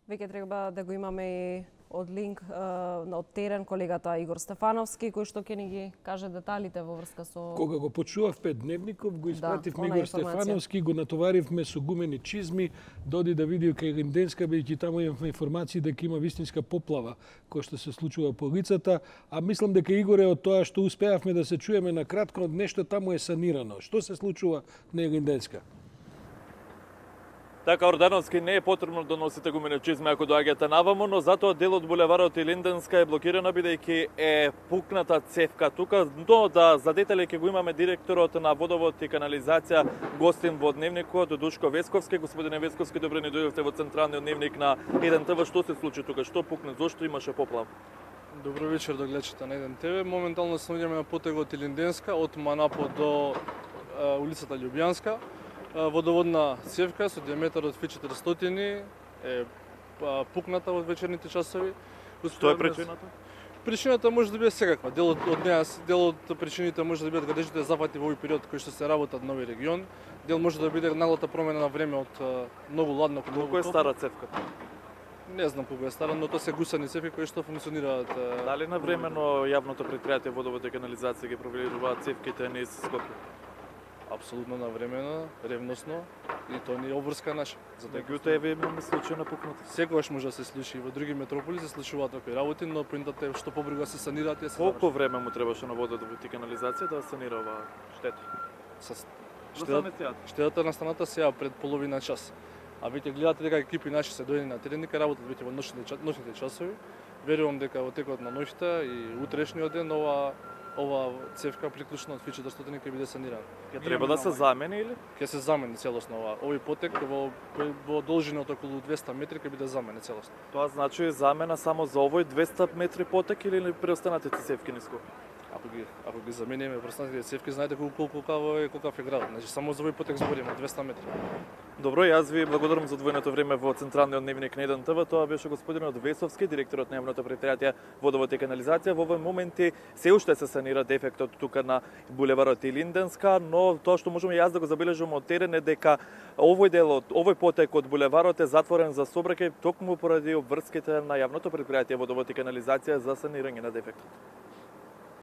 Веќе треба да го имаме и од линк од терен колегата Игор Стефановски, кој што ќе ни ги каже деталите во врска со... Кога го почувавме дневников, го испративме Игор Стефановски, го натоваривме со гумени чизми, доди да види кај Линденска, бидејќи таму имавме информации дека има вистинска поплава која што се случува по улицата, а мислам дека Игоре од тоа што успеавме да се чуеме на кратко, нешто таму е санирано. Што се случува на Линденска? Така, Ордановски, не е потребно да носите гумени чизми ако доаѓате наваму, но затоа дел од булеварот Илинденска е блокирана бидејќи е пукната цевка тука, но да за детали ќе го имаме директорот на водовод и канализација гостин во дневникот Душко Весковски. Господине Весковски, добре ни дојдовте во централниот дневник на 1 ТВ. Што се случи тука? Што пукна? Зошто имаше поплав? Добро вечер до гледачите на 1 ТВ. Моментално се наоѓаме на потегот Илинденска од Манапо до улицата Љубјанска. Водоводна цевка со диаметар од 400 е пукната во вечерните часови. Што е причината? Причината може да биде секаква. Дел од причините може да бидат гадежните запати во овој период кои што се работат нови регион. Дел може да биде наглата промена на време од многу ладно кон колку е стара цевката? Не знам колку е стара, но тоа се гусени цевки кои што функционираат. Дали навремено јавното предпријатие водовод и канализација ги проверуваат цевките низ Скопје? Апсолутно навремено, ревносно и тоа не е обврска наша. Меѓутоа еве имаме случај на пукната. Секогаш може да се случи и во други метрополи се случуваат такви работи, но поинтата е што побрзо се санираат и се Колку завршат. време му требаше на водовод и канализација да санира оваа штета? Штетата настаната сега пред половина час. А веќе гледате дека екипи наши се дојдени на терен, дека работат веќе во ношните часови. Верувам дека во текот на ноќта и утрешниот ден ова цевка приклучно од 400 ќе биде санирана. Ќе треба да се замени или? Ќе се замени целосно ова. Овој потек во должина од околу 200 метри ќе биде заменен целосно. Тоа значи замена само за овој 200 метри потек или преостанатите цевки ниско? Ако ги замениме преостанатите цевки, знаете колкав е градот. Значи само за овој потек збориме 200 метри. Добро, јас ви благодарам за одвоеното време во централниот дневник на 1 ТВ. Тоа беше господинот Весовски, директорот на јавното предпријатие Водовод и канализација. Во овој моменти се уште се санира дефектот тука на булеварот Илинденска, но тоа што можеме јас да го забележам од терен е дека овој потек од булеварот е затворен за сообраќај токму поради обврските на јавното предпријатие Водовод и канализација за санирање на дефектот.